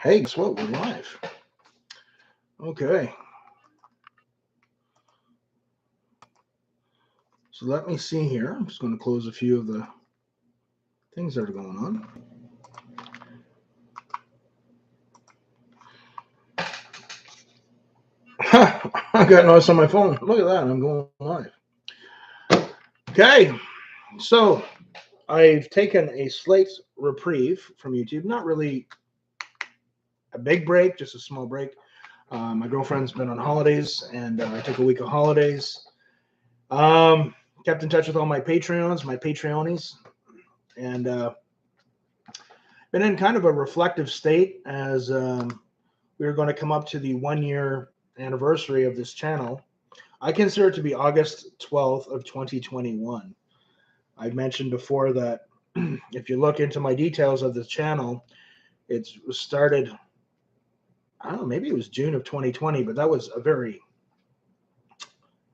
Hey, guess what? We're live. Okay. So let me see here. I'm just going to close a few of the things that are going on. I got notice on my phone. Look at that. I'm going live. Okay. So I've taken a slight reprieve from YouTube. Not really a big break, just a small break. My girlfriend's been on holidays, and I took a week of holidays. Kept in touch with all my Patreons, my Patreonies, and been in kind of a reflective state as we are going to come up to the 1 year anniversary of this channel. I consider it to be August 12th of 2021. I mentioned before that if you look into my details of the channel, it was started, I don't know, maybe it was June of 2020, but that was a very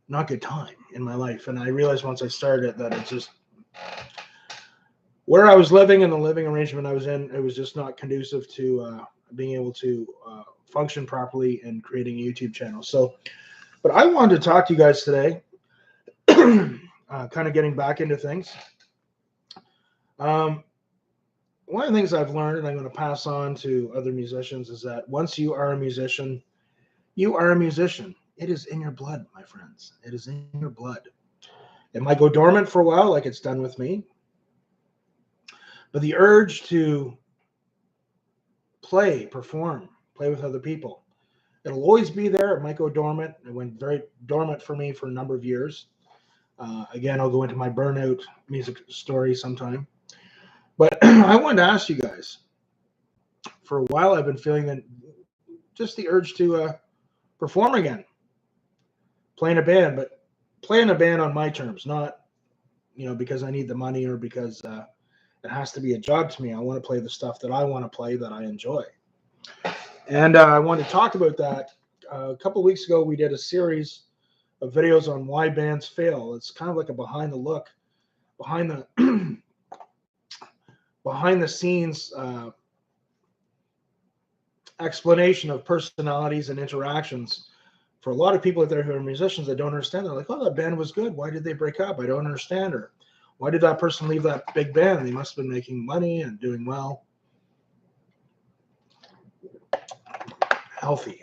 not good time in my life. And I realized once I started it that it's just where I was living and the living arrangement I was in, it was just not conducive to being able to function properly and creating a YouTube channel. So, but I wanted to talk to you guys today, kind of getting back into things. One of the things I've learned, and I'm going to pass on to other musicians, is that once you are a musician, you are a musician. It is in your blood, my friends. It is in your blood. It might go dormant for a while, like it's done with me. But the urge to perform, play with other people, it'll always be there. It might go dormant. It went very dormant for me for a number of years. Again, I'll go into my burnout music story sometime. But I wanted to ask you guys, for a while I've been feeling that just the urge to perform again, playing a band, but playing a band on my terms, not because I need the money or because it has to be a job to me. I want to play the stuff that I want to play, that I enjoy. And I want to talk about that. A couple of weeks ago, we did a series of videos on why bands fail. It's kind of like a behind the scenes explanation of personalities and interactions. For a lot of people out there who are musicians that don't understand, they're like, "Oh, that band was good. Why did they break up? I don't understand." Or, "Why did that person leave that big band? They must have been making money and doing well." Healthy.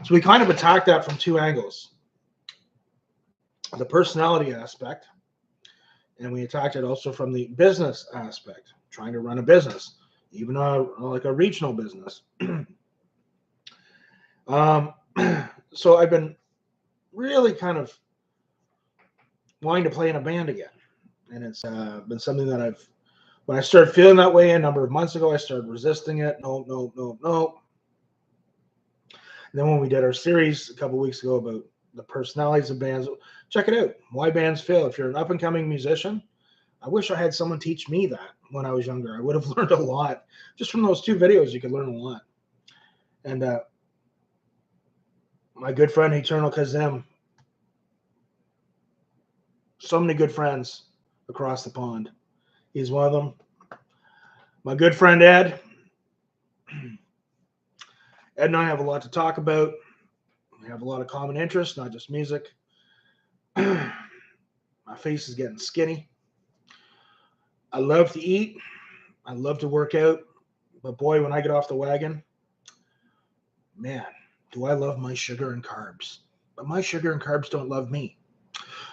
So we kind of attacked that from two angles: the personality aspect, and we attacked it also from the business aspect, trying to run a business, even like a regional business. So I've been really kind of wanting to play in a band again, and it's been something that when I started feeling that way a number of months ago, I started resisting it. No. And then when we did our series a couple weeks ago about the personalities of bands, check it out. Why bands fail. If you're an up-and-coming musician, I wish I had someone teach me that when I was younger. I would have learned a lot. Just from those two videos, you could learn a lot. And my good friend, Eternal Kazim, so many good friends across the pond. He's one of them. My good friend, Ed. Ed and I have a lot to talk about. We have a lot of common interests, not just music. My face is getting skinny. I love to eat. I love to work out. But boy, when I get off the wagon, man, do I love my sugar and carbs. But my sugar and carbs don't love me.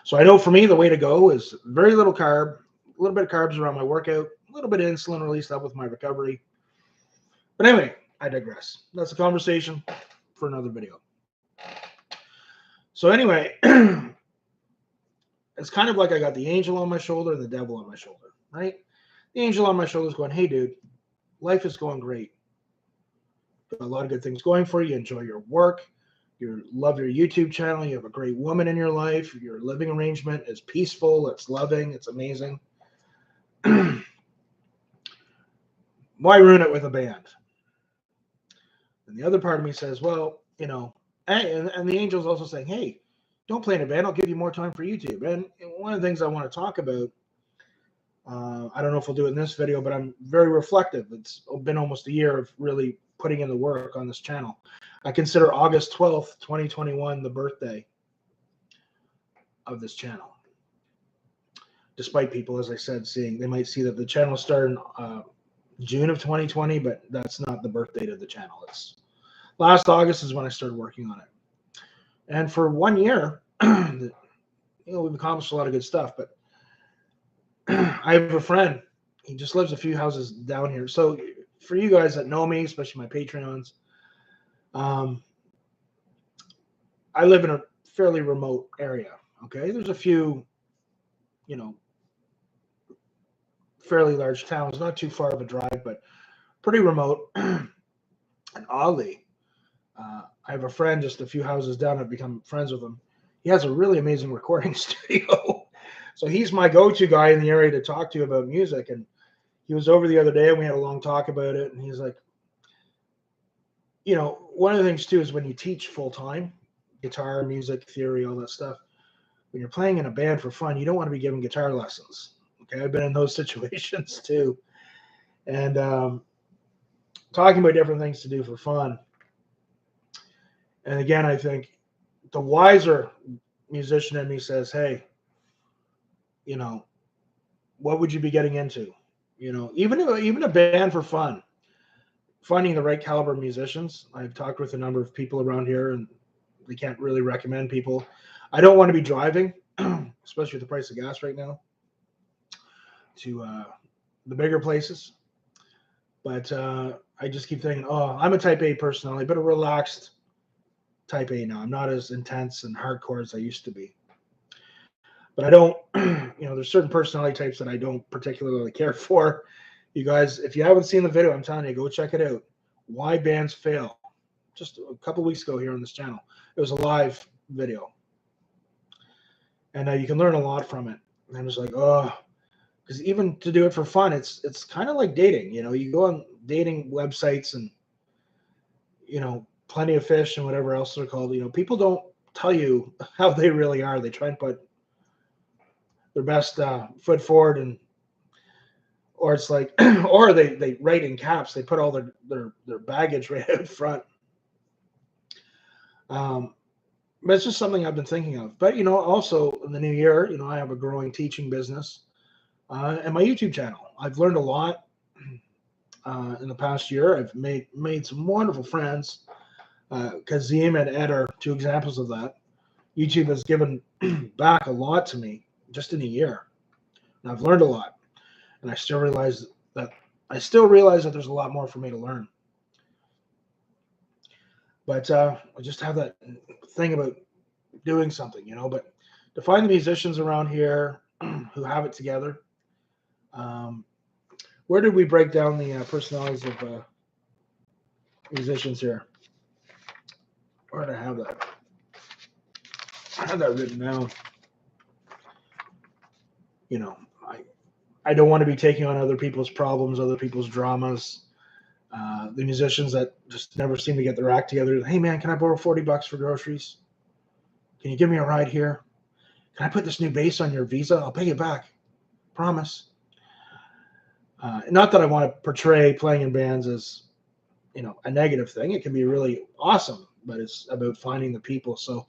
So I know for me, the way to go is very little carb, a little bit of carbs around my workout, a little bit of insulin released up with my recovery. But anyway, I digress. That's a conversation for another video. So anyway, it's kind of like I got the angel on my shoulder and the devil on my shoulder, right? The angel on my shoulder is going, "Hey, dude, life is going great. Got a lot of good things going for you. You enjoy your work. You love your YouTube channel. You have a great woman in your life. Your living arrangement is peaceful. It's loving. It's amazing. Why ruin it with a band?" And the other part of me says, well, and the angel's also saying, "Hey, don't play in a band. I'll give you more time for YouTube." And one of the things I want to talk about I don't know if we'll do it in this video, but I'm very reflective. It's been almost a year of really putting in the work on this channel. I consider August 12th, 2021 the birthday of this channel. Despite people, as I said, they might see that the channel started in June of 2020, but that's not the birth date of the channel. It's last August is when I started working on it. And for 1 year, we've accomplished a lot of good stuff, but I have a friend. He just lives a few houses down here. So for you guys that know me, especially my Patreons, I live in a fairly remote area. Okay. There's a few, fairly large towns, not too far of a drive, but pretty remote. And oddly, I have a friend just a few houses down. I've become friends with him. He has a really amazing recording studio. So he's my go-to guy in the area to talk to about music. And he was over the other day and we had a long talk about it. And he's like, one of the things too is when you teach full-time, guitar, music theory, all that stuff, when you're playing in a band for fun, you don't want to be giving guitar lessons. Okay, I've been in those situations too. And talking about different things to do for fun. And again, I think the wiser musician in me says, hey, what would you be getting into? Even a band for fun, finding the right caliber musicians. I've talked with a number of people around here and they can't really recommend people. I don't want to be driving, especially with the price of gas right now, to the bigger places. But I just keep thinking, I'm a type A personality, but a relaxed type A now. I'm not as intense and hardcore as I used to be. But I don't, there's certain personality types that I don't particularly care for. You guys, if you haven't seen the video, I'm telling you, go check it out. Why bands fail. Just a couple weeks ago here on this channel. It was a live video. And you can learn a lot from it. And I'm just like, because even to do it for fun, it's kind of like dating. You go on dating websites and, Plenty of Fish and whatever else they're called. People don't tell you how they really are. They try and put their best foot forward, or it's like, or they write in caps. They put all their baggage right out front. But it's just something I've been thinking of. But also in the new year, I have a growing teaching business and my YouTube channel. I've learned a lot in the past year. I've made some wonderful friends. Kazim and Ed are two examples of that. YouTube has given back a lot to me just in a year. And I've learned a lot. And I still realize that there's a lot more for me to learn. But I just have that thing about doing something, but to find the musicians around here who have it together. Where did we break down the personalities of musicians here? Where did I have that? I have that written down. I don't want to be taking on other people's problems, other people's dramas. The musicians that just never seem to get their act together. Hey man, can I borrow $40 for groceries? Can you give me a ride here? Can I put this new bass on your Visa? I'll pay you back. Promise. Not that I want to portray playing in bands as, a negative thing. It can be really awesome, but it's about finding the people. So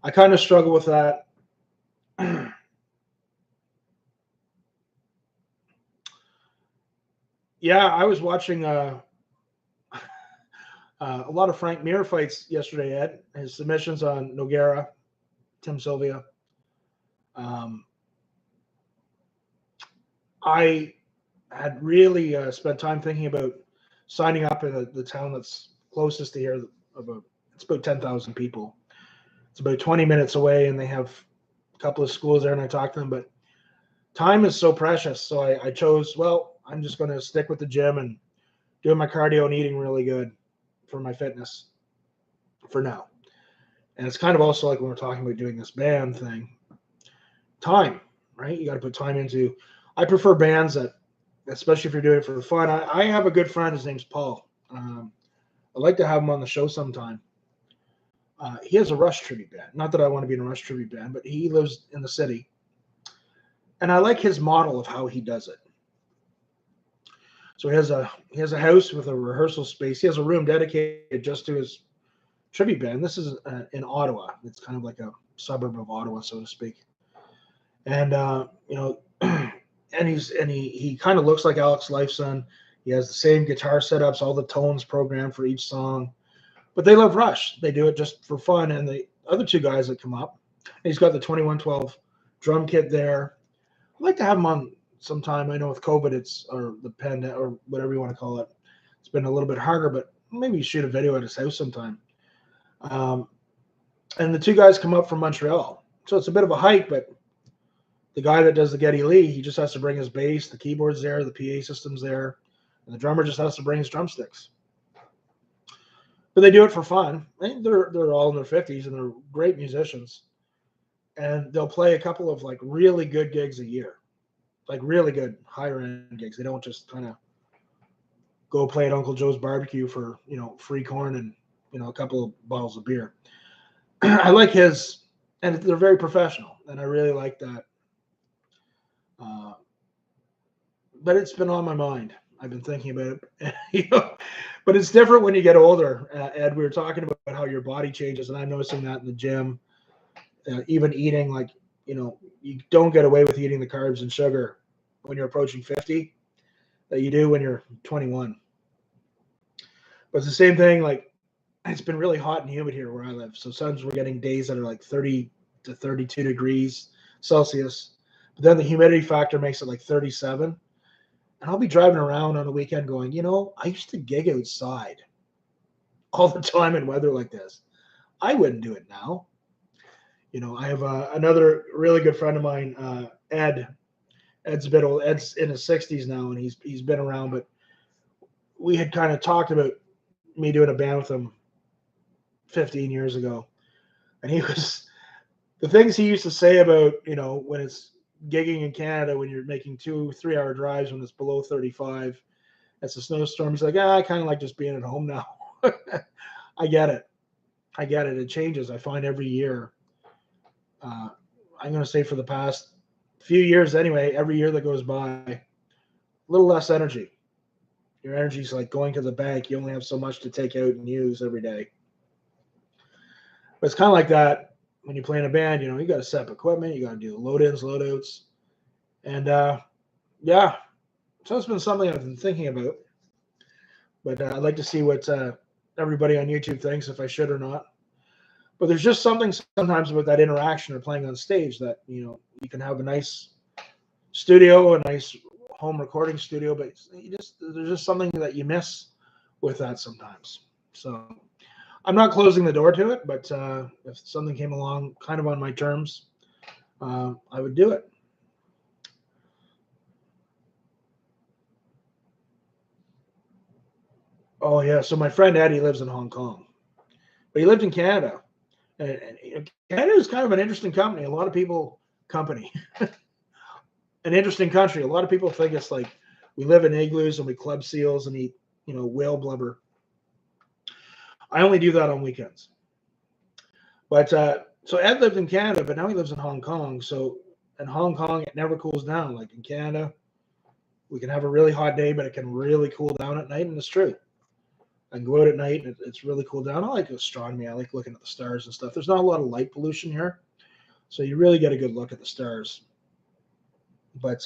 I kind of struggle with that. Yeah, I was watching a lot of Frank Mir fights yesterday, Ed. His submissions on Nogueira, Tim Sylvia. I had really spent time thinking about signing up in the town that's closest to here. It's about 10,000 people. It's about 20 minutes away, and they have a couple of schools there, and I talked to them. But time is so precious, so I chose, I'm just going to stick with the gym and doing my cardio and eating really good for my fitness for now. And it's kind of also like when we're talking about doing this band thing, time, right? You got to put time into. I prefer bands that, especially if you're doing it for fun. I have a good friend. His name's Paul. I'd like to have him on the show sometime. He has a Rush tribute band. Not that I want to be in a Rush tribute band, but he lives in the city. And I like his model of how he does it. So he has a house with a rehearsal space. He has a room dedicated just to his tribute band. This is in Ottawa. It's kind of like a suburb of Ottawa, so to speak. And and he kind of looks like Alex Lifeson. He has the same guitar setups, all the tones programmed for each song. But they love Rush. They do it just for fun. And the other two guys that come up, he's got the 2112 drum kit there. I'd like to have him on sometime. I know with COVID, or the pandemic, or whatever you want to call it, it's been a little bit harder, but maybe shoot a video at his house sometime. And the two guys come up from Montreal. So it's a bit of a hike, but the guy that does the Geddy Lee, he just has to bring his bass, the keyboard's there, the PA system's there, and the drummer just has to bring his drumsticks. But they do it for fun. They're all in their 50s, and they're great musicians. And they'll play a couple of like really good gigs a year, like really good higher end gigs. They don't just kind of go play at Uncle Joe's barbecue for, free corn and, a couple of bottles of beer. I like his, and they're very professional, and I really like that. But it's been on my mind. I've been thinking about it, but it's different when you get older. Ed, we were talking about how your body changes, and I'm noticing that in the gym. Even eating, like, you don't get away with eating the carbs and sugar when you're approaching 50 that you do when you're 21. But it's the same thing. Like, it's been really hot and humid here where I live. So sometimes we're getting days that are like 30 to 32 degrees Celsius. But then the humidity factor makes it like 37. And I'll be driving around on a weekend going, I used to gig outside all the time in weather like this. I wouldn't do it now. I have another really good friend of mine, Ed. Ed's a bit old. Ed's in his 60s now, and he's been around. But we had kind of talked about me doing a band with him 15 years ago, and the things he used to say about when it's gigging in Canada, when you're making 2-3 hour drives when it's below 35, it's a snowstorm. He's like, I kind of like just being at home now. I get it. It changes. I find every year. I'm going to say for the past few years anyway, every year that goes by, a little less energy. Your energy's like going to the bank. You only have so much to take out and use every day. But it's kind of like that when you play in a band. You got to set up equipment. You got to do load-ins, load-outs. And, yeah, so it's been something I've been thinking about. But I'd like to see what everybody on YouTube thinks, if I should or not. But there's just something sometimes about that interaction or playing on stage that, you can have a nice studio, a nice home recording studio, but there's just something that you miss with that sometimes. So I'm not closing the door to it, but if something came along kind of on my terms, I would do it. Oh, yeah. So my friend Eddie lives in Hong Kong, but he lived in Canada. And Canada is kind of an interesting company. A lot of people, an interesting country. A lot of people think it's like we live in igloos and we club seals and eat, whale blubber. I only do that on weekends. But so Ed lived in Canada, but now he lives in Hong Kong. So in Hong Kong, it never cools down. Like in Canada, we can have a really hot day, but it can really cool down at night, and it's true. I can go out at night and it's really cool down. I like astronomy. I like looking at the stars and stuff. There's not a lot of light pollution here, so you really get a good look at the stars. But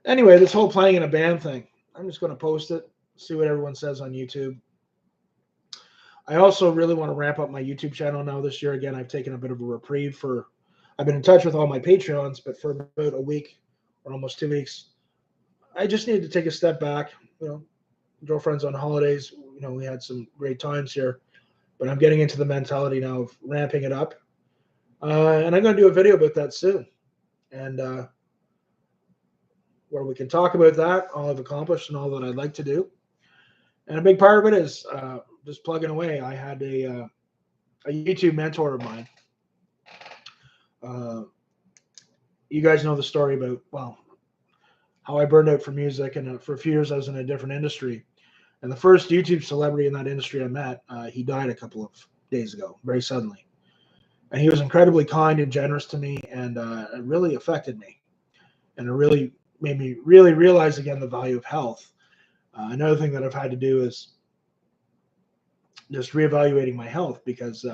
anyway, this whole playing in a band thing, I'm just going to post it, see what everyone says on YouTube. I also really want to ramp up my YouTube channel now this year. Again, I've taken a bit of a reprieve I've been in touch with all my Patreons, but for about a week or almost 2 weeks, I just needed to take a step back. Girlfriend's on holidays. We had some great times here, but I'm getting into the mentality now of ramping it up. And I'm going to do a video about that soon. And where we can talk about that, all I've accomplished and all that I'd like to do. And a big part of it is just plugging away. I had a YouTube mentor of mine. You guys know the story about, how I burned out for music, and for a few years I was in a different industry. And the first YouTube celebrity in that industry I met, he died a couple of days ago, very suddenly. And he was incredibly kind and generous to me, and it really affected me. And it really made me really realize again the value of health. Another thing that I've had to do is just reevaluating my health because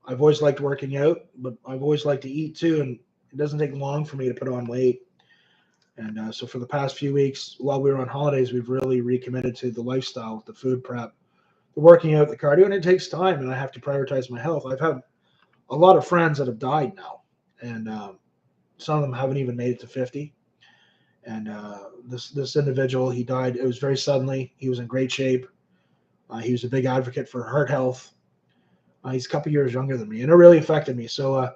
I've always liked working out, but I've always liked to eat too, and it doesn't take long for me to put on weight. And so for the past few weeks, while we were on holidays, we've really recommitted to the lifestyle, the food prep, the working out, the cardio, and it takes time, and I have to prioritize my health. I've had a lot of friends that have died now, and some of them haven't even made it to 50. And this individual, he died. It was very suddenly. He was in great shape. He was a big advocate for heart health. He's a couple years younger than me, and it really affected me. So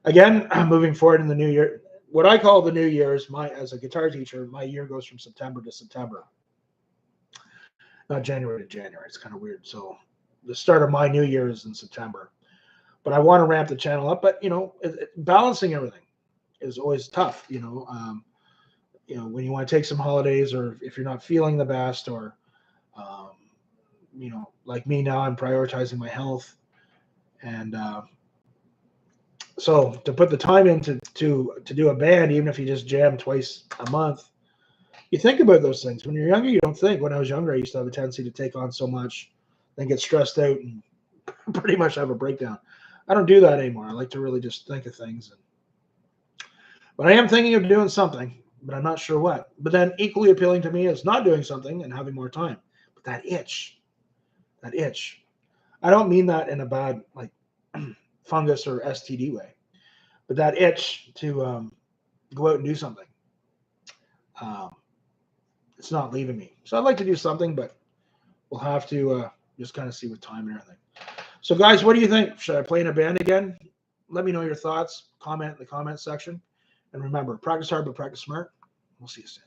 again, moving forward in the new year, what I call the new year is as a guitar teacher, my year goes from September to September, not January to January. It's kind of weird. So the start of my new year is in September, but I want to ramp the channel up. But balancing everything is always tough. When you want to take some holidays, or if you're not feeling the best, or um, like me now, I'm prioritizing my health, and so to put the time in to do a band, even if you just jam twice a month, you think about those things. When you're younger, you don't think. When I was younger, I used to have a tendency to take on so much, then get stressed out and pretty much have a breakdown. I don't do that anymore. I like to really just think of things. But I am thinking of doing something, but I'm not sure what. But then equally appealing to me is not doing something and having more time. But that itch. I don't mean that in a bad, like, fungus or STD way, but that itch to go out and do something. Um, it's not leaving me. So I'd like to do something, but we'll have to just kind of see with time and everything. So, guys, what do you think? Should I play in a band again? Let me know your thoughts. Comment in the comment section. And remember, practice hard, but practice smart. We'll see you soon.